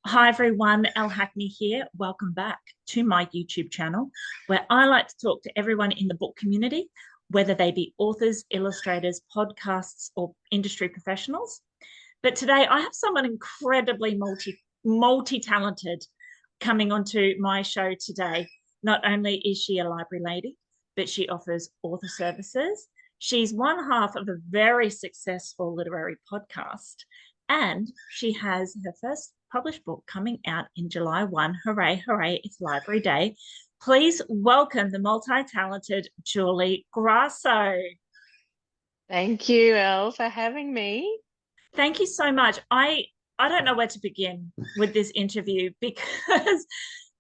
Hi everyone, Elle Hackney here. Welcome back to my YouTube channel, where I like to talk to everyone in the book community, whether they be authors, illustrators, podcasts, or industry professionals. But today I have someone incredibly multi-talented coming onto my show today. Not only is she a library lady, but she offers author services. She's one half of a very successful literary podcast, and she has her first published book coming out in July 1. Hooray, hooray, it's Library Day. Please welcome the multi-talented Julie Grasso. Thank you, Elle, for having me. Thank you so much. I don't know where to begin with this interview because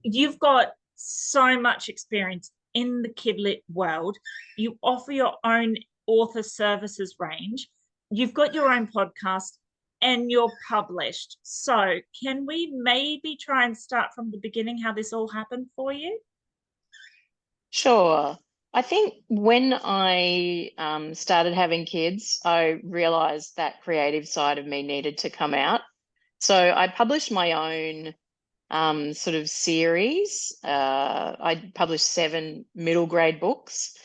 you've got so much experience in the kidlit world. You offer your own author services range. You've got your own podcast and you're published. So, can we maybe try and start from the beginning how this all happened for you? Sure. I think when I started having kids, I realized that creative side of me needed to come out. So I published my own sort of series. I published 7 middle grade books.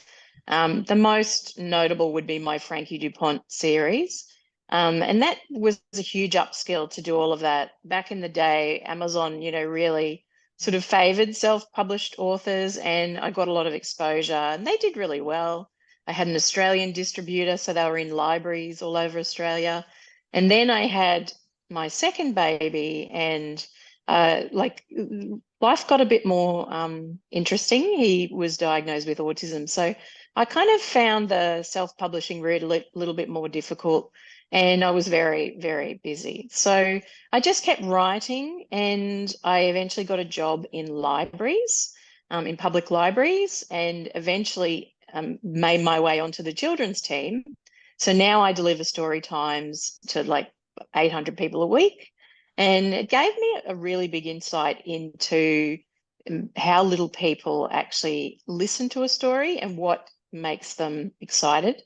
The most notable would be my Frankie DuPont series. And that was a huge upskill to do all of that. Back in the day, Amazon, really sort of favored self-published authors, and I got a lot of exposure, and they did really well. I had an Australian distributor, so they were in libraries all over Australia. And then I had my second baby, and life got a bit more interesting. He was diagnosed with autism. So I kind of found the self-publishing route a little bit more difficult, and I was very, very busy. So I just kept writing, and I eventually got a job in libraries, in public libraries, and eventually made my way onto the children's team. So now I deliver story times to like 800 people a week. And it gave me a really big insight into how little people actually listen to a story and what makes them excited.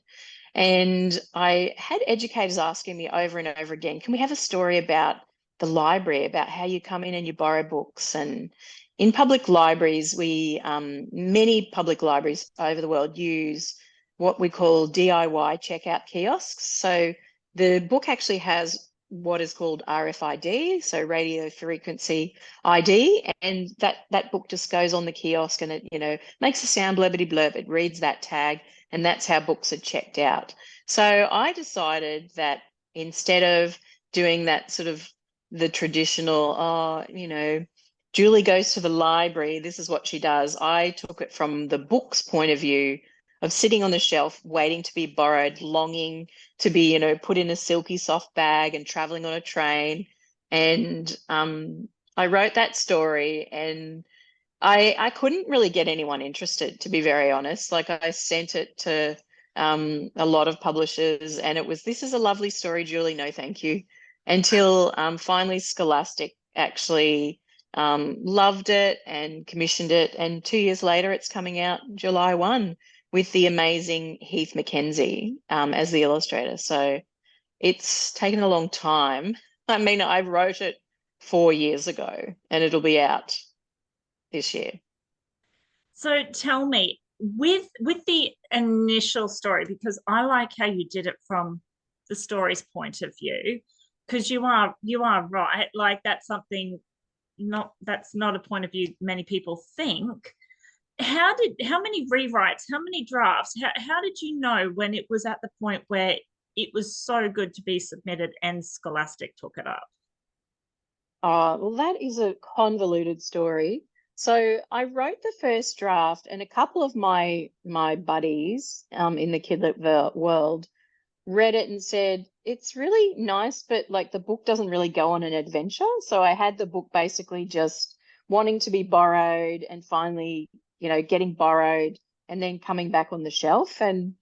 And I had educators asking me over and over again, can we have a story about the library, about how you come in and you borrow books? And in public libraries, many public libraries over the world use what we call DIY checkout kiosks. So the book actually has what is called RFID, so radio frequency ID, and that book just goes on the kiosk and it makes a sound blebbity blurb. It reads that tag, and that's how books are checked out. So I decided that instead of doing that sort of the traditional, Julie goes to the library, this is what she does. I took it from the book's point of view of sitting on the shelf, waiting to be borrowed, longing to be, put in a silky soft bag and traveling on a train. And I wrote that story, and I couldn't really get anyone interested, to be very honest. Like, I sent it to a lot of publishers, and it was, this is a lovely story, Julie, no thank you. Until finally Scholastic actually loved it and commissioned it. And 2 years later, it's coming out July 1 with the amazing Heath McKenzie as the illustrator. So it's taken a long time. I mean, I wrote it 4 years ago, and it'll be out this year. So tell me, with the initial story, because I like how you did it from the story's point of view, because you are right. Like, that's not a point of view many people think. How many rewrites, how many drafts, how did you know when it was at the point where it was so good to be submitted and Scholastic took it up? Well, that is a convoluted story. So I wrote the first draft, and a couple of my buddies in the kidlit world read it and said, it's really nice, but like the book doesn't really go on an adventure. So I had the book basically just wanting to be borrowed and finally, getting borrowed and then coming back on the shelf. And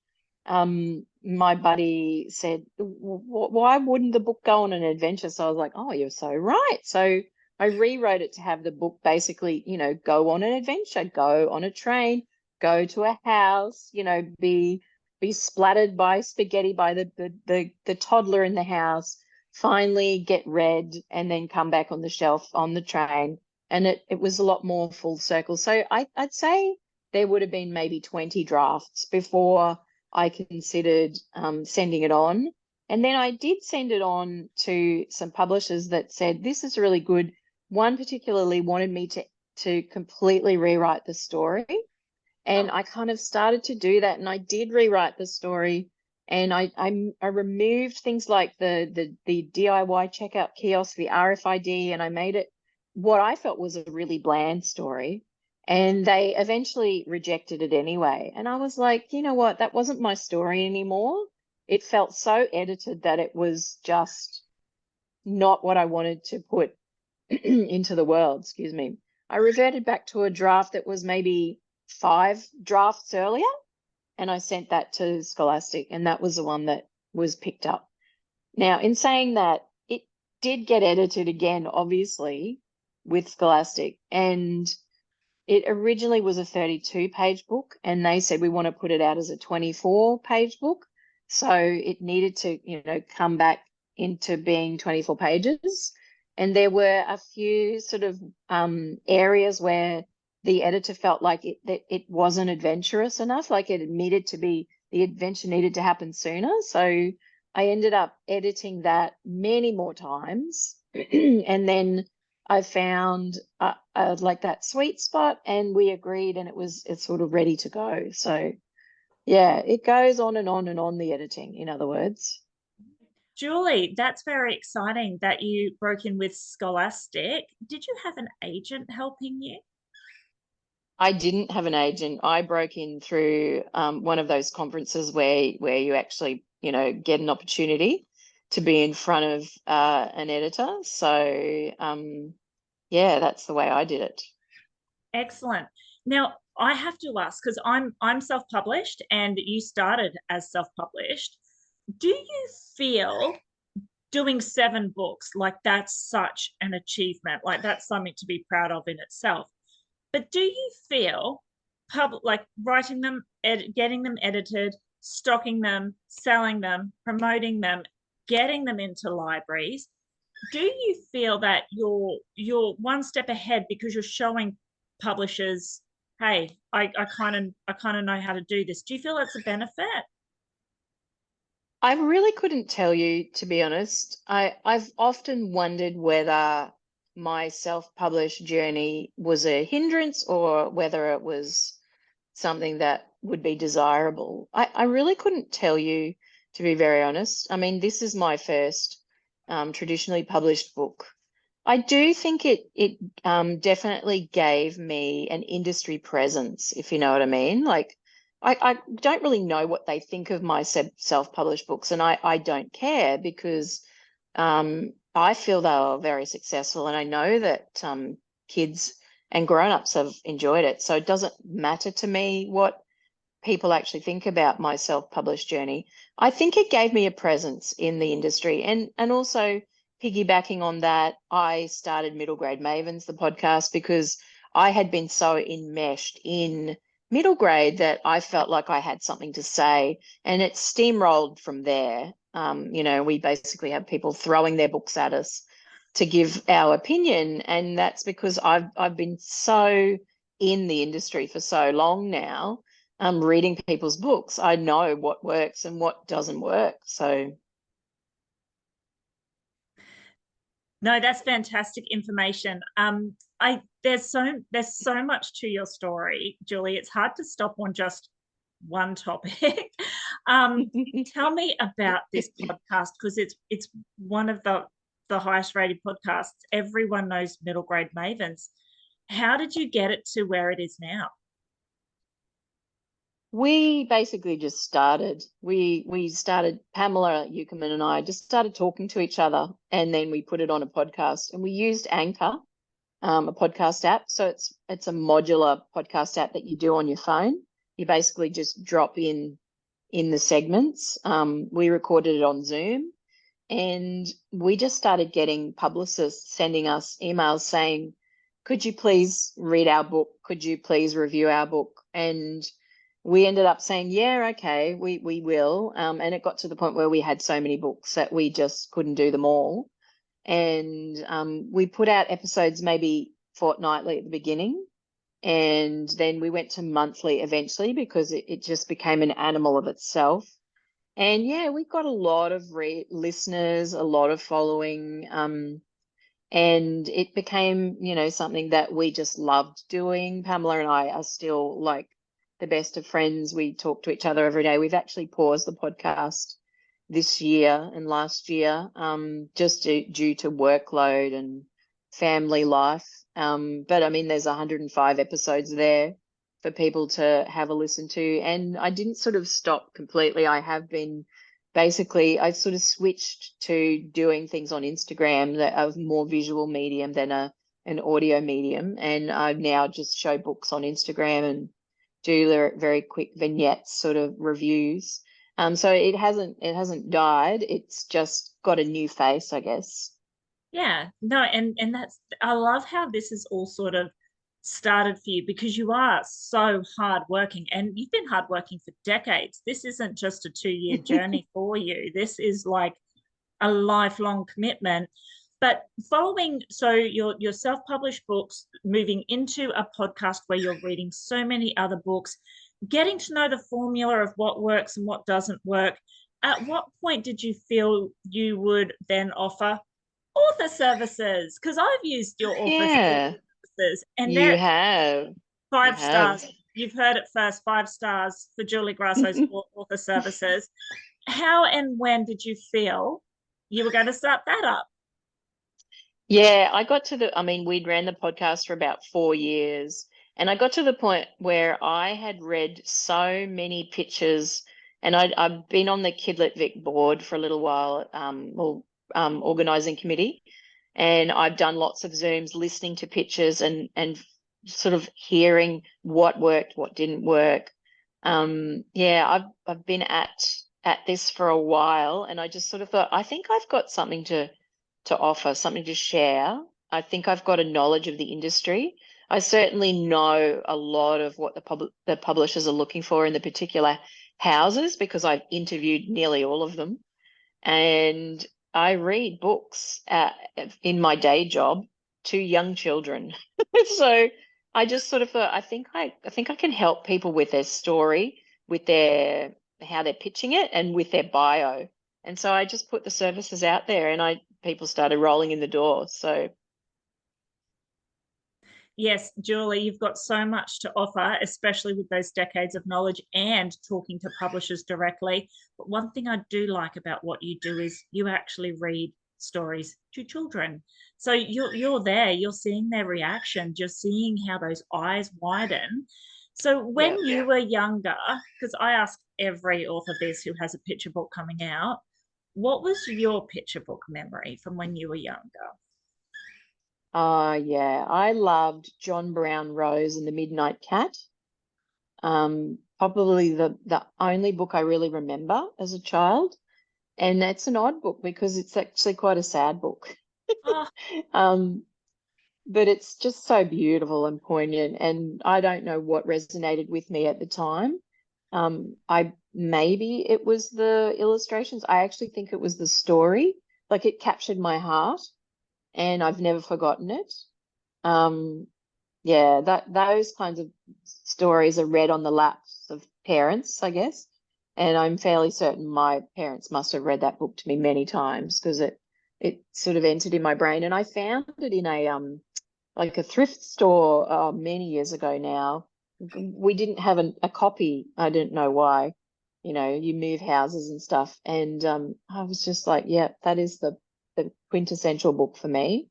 my buddy said, why wouldn't the book go on an adventure? So I was like, oh, you're so right. So I rewrote it to have the book basically, go on an adventure, go on a train, go to a house, be splattered by spaghetti by the toddler in the house, finally get read and then come back on the shelf on the train. And it was a lot more full circle. So I'd say there would have been maybe 20 drafts before I considered sending it on. And then I did send it on to some publishers that said, this is really good. One particularly wanted me to completely rewrite the story. And I kind of started to do that. And I did rewrite the story. And I removed things like the DIY checkout kiosk, the RFID, and I made it what I felt was a really bland story. And they eventually rejected it anyway. And I was like, you know what? That wasn't my story anymore. It felt so edited that it was just not what I wanted to put into the world. Excuse me. I reverted back to a draft that was maybe 5 drafts earlier, and I sent that to Scholastic, and that was the one that was picked up. Now, in saying that, it did get edited again, obviously, with Scholastic, and it originally was a 32-page book, and they said we want to put it out as a 24-page book. So it needed to, come back into being 24 pages. And there were a few sort of areas where the editor felt like it wasn't adventurous enough, like it needed to be, the adventure needed to happen sooner. So I ended up editing that many more times. And then I found like that sweet spot, and we agreed, and it's sort of ready to go. So yeah, it goes on and on and on, the editing, in other words. Julie, that's very exciting that you broke in with Scholastic. Did you have an agent helping you? I didn't have an agent. I broke in through one of those conferences where you actually, get an opportunity to be in front of an editor. So yeah, that's the way I did it. Excellent. Now, I have to ask, because I'm self-published and you started as self-published. Do you feel doing 7 books, like that's such an achievement, like that's something to be proud of in itself? But do you feel like writing them, getting them edited, stocking them, selling them, promoting them, getting them into libraries, do you feel that you're one step ahead because you're showing publishers, hey, I kind of know how to do this? Do you feel that's a benefit? I really couldn't tell you, to be honest. I've often wondered whether my self-published journey was a hindrance or whether it was something that would be desirable. I really couldn't tell you, to be very honest. I mean, this is my first traditionally published book. I do think it definitely gave me an industry presence, if you know what I mean. Like, I don't really know what they think of my self-published books, and I don't care, because I feel they are very successful, and I know that kids and grown-ups have enjoyed it. So it doesn't matter to me what people actually think about my self-published journey. I think it gave me a presence in the industry, and also piggybacking on that, I started Middle Grade Mavens, the podcast, because I had been so enmeshed in middle grade that I felt like I had something to say, and it steamrolled from there. We basically have people throwing their books at us to give our opinion, and that's because I've been so in the industry for so long now. Reading people's books, I know what works and what doesn't work. So No, that's fantastic information. There's so much to your story, Julie. It's hard to stop on just one topic. Tell me about this podcast, because it's one of the highest rated podcasts. Everyone knows Middle Grade Mavens. How did you get it to where it is now? we basically just started. We started, Pamela Eukerman and I just started talking to each other, and then we put it on a podcast, and we used Anchor, a podcast app. So it's a modular podcast app that you do on your phone. You basically just drop in the segments. We recorded it on Zoom, and we just started getting publicists sending us emails saying, could you please read our book? Could you please review our book? And we ended up saying, yeah, okay, we will. And it got to the point where we had so many books that we just couldn't do them all. And we put out episodes maybe fortnightly at the beginning. And then we went to monthly eventually because it just became an animal of itself. And yeah, we got a lot of listeners, a lot of following. And it became, something that we just loved doing. Pamela and I are still like the best of friends. We talk to each other every day. We've actually paused the podcast this year and last year, just due to workload and family life. But I mean, there's 105 episodes there for people to have a listen to. And I didn't sort of stop completely. I have been basically, I sort of switched to doing things on Instagram that are more visual medium than an audio medium. And I now just show books on Instagram and do very quick vignettes, sort of reviews. So it hasn't died. It's just got a new face, I guess. Yeah, no, and that's, I love how this is all sort of started for you, because you are so hardworking, and you've been hardworking for decades. This isn't just a 2-year journey for you. This is like a lifelong commitment. But following, so your self-published books, moving into a podcast where you're reading so many other books, getting to know the formula of what works and what doesn't work. At what point did you feel you would then offer author services? Because I've used your author Yeah, services, and you they're have. You 5 stars. have. You've heard it first, 5 stars for Julie Grasso's author services. How and when did you feel you were going to start that up? Yeah, I mean, we'd ran the podcast for about 4 years, and I got to the point where I had read so many pitches, and I've been on the Kidlet Vic board for a little while, organizing committee, and I've done lots of Zooms listening to pitches and sort of hearing what worked, what didn't work. Yeah, I've been at this for a while, and I just sort of thought, I think I've got something to offer, something to share. I think I've got a knowledge of the industry. I certainly know a lot of what the publishers are looking for in the particular houses because I've interviewed nearly all of them. And I read books in my day job to young children. So I just sort of thought, I think I can help people with their story, with their how they're pitching it, and with their bio. And so I just put the services out there, and people started rolling in the door. So Yes, Julie, you've got so much to offer, especially with those decades of knowledge and talking to publishers directly. But one thing I do like about what you do is you actually read stories to children. So you're there, you're seeing their reaction, you're seeing how those eyes widen. So when you were younger, because I ask every author this who has a picture book coming out, what was your picture book memory from when you were younger? yeah, I loved John Brown Rose and the Midnight Cat. Probably the only book I really remember as a child. And that's an odd book because it's actually quite a sad book. Oh, Um, but it's just so beautiful and poignant. And I don't know what resonated with me at the time. I maybe it was the illustrations. I actually think it was the story. Like it captured my heart, and I've never forgotten it. Um, yeah, those kinds of stories are read on the laps of parents, I guess. And I'm fairly certain my parents must have read that book to me many times because it sort of entered in my brain. And I found it in a like a thrift store many years ago now. We didn't have a copy. I didn't know why. You move houses and stuff. And I was just like, yeah, that is the quintessential book for me.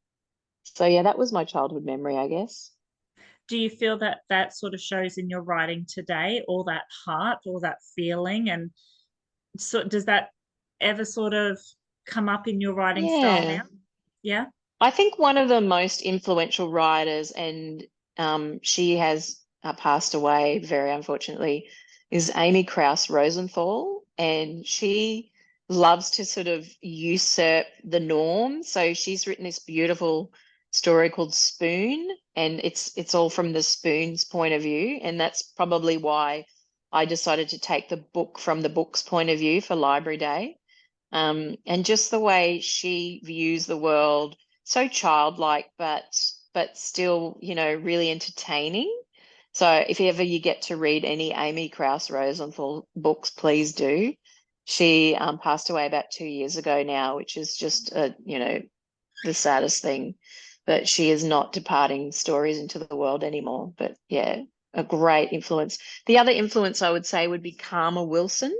So yeah, that was my childhood memory, I guess. do you feel that that sort of shows in your writing today, all that heart, all that feeling? And so does that ever sort of come up in your writing style Yeah. now? Yeah. I think one of the most influential writers, and she has passed away very unfortunately, is Amy Krauss Rosenthal. And she loves to sort of usurp the norm. So she's written this beautiful story called Spoon, and it's all from the spoon's point of view. And that's probably why I decided to take the book from the book's point of view for Library Day. And just the way she views the world, so childlike, but still, you know, really entertaining. So if ever you get to read any Amy Krauss Rosenthal books, please do. She passed away about 2 years ago now, which is just you know, the saddest thing. But she is not departing stories into the world anymore. But yeah, a great influence. The other influence I would say would be Karma Wilson.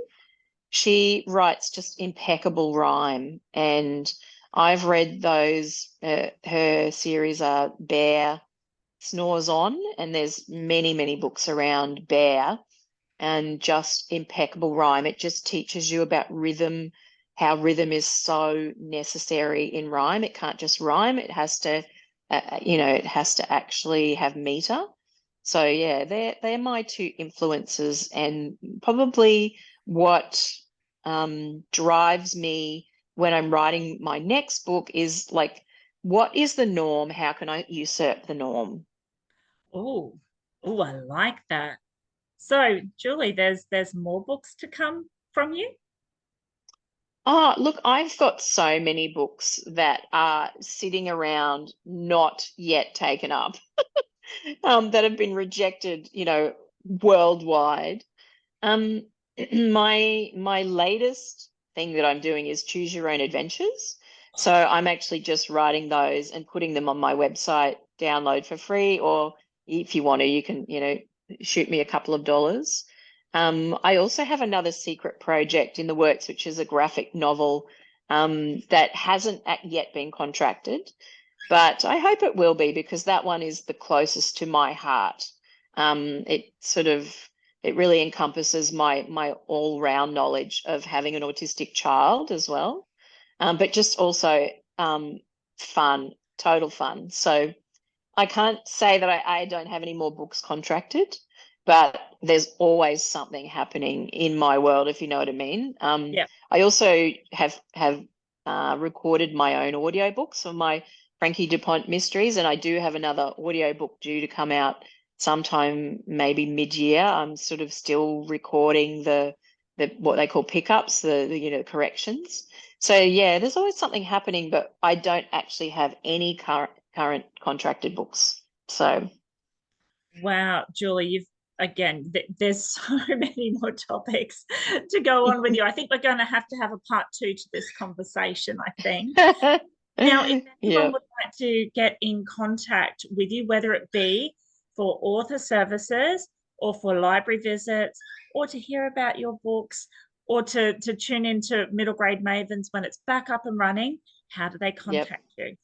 She writes just impeccable rhyme, and I've read those. Her series are Bear Snores On, and there's many, many books around Bear, and just impeccable rhyme. It just teaches you about rhythm, how rhythm is so necessary in rhyme. It can't just rhyme, it has to, you know, it has to actually have meter. So yeah, they're my two influences, and probably what drives me when I'm writing my next book is like, what is the norm? How can I usurp the norm? Oh, oh, I like that. So, Julie, there's more books to come from you. Oh, look, I've got so many books that are sitting around not yet taken up, that have been rejected, you know, worldwide. Um, my latest thing that I'm doing is Choose Your Own Adventures. So I'm actually just writing those and putting them on my website, download for free, or if you want to, you can, you know, shoot me a couple of dollars. I also have another secret project in the works, which is a graphic novel that hasn't yet been contracted, but I hope it will be, because that one is the closest to my heart. It sort of, it really encompasses my all-round knowledge of having an autistic child as well, but just also fun, total fun. So I can't say that I don't have any more books contracted, but there's always something happening in my world, if you know what I mean. Yeah. I also have recorded my own audiobooks of my Frankie DuPont mysteries, and I do have another audiobook due to come out sometime maybe mid-year. I'm sort of still recording the what they call pickups, the you know, corrections. So yeah, there's always something happening, but I don't actually have any current contracted books. So Wow, Julie, you've again, there's so many more topics to go on with you. I think we're going to have a part two to this conversation, I think. Now, if anyone yeah. would like to get in contact with you, whether it be for author services or for library visits, or to hear about your books, or to tune into Middle Grade Mavens when it's back up and running, how do they Yep. contact you?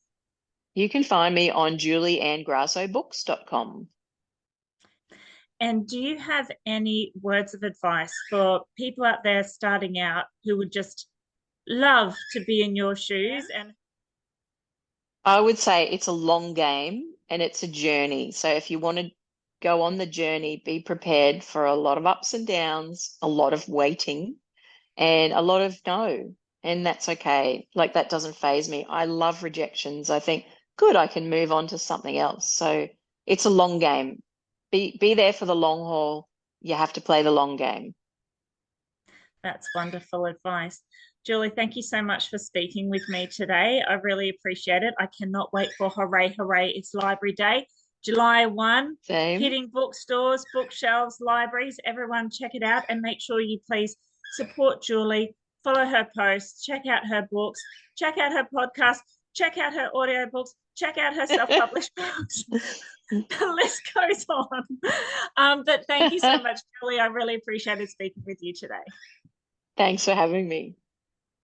You can find me on julieannegrassobooks.com. And do you have any words of advice for people out there starting out who would just love to be in your shoes? And I would say it's a long game and it's a journey. So if you want to go on the journey, be prepared for a lot of ups and downs, a lot of waiting, and a lot of no. And that's okay. Like, that doesn't faze me. I love rejections. I think, good, I can move on to something else. So it's a long game. Be there for the long haul. You have to play the long game. that's wonderful advice. Julie, thank you so much for speaking with me today. I really appreciate it. I cannot wait for Hooray, Hooray, it's Library Day. July 1, Same. hitting bookstores, bookshelves, libraries. Everyone check it out, and make sure you please support Julie, follow her posts, check out her books, check out her podcast, check out her audiobooks, check out her self-published books. The list goes on. But thank you so much, Julie. I really appreciated speaking with you today. Thanks for having me.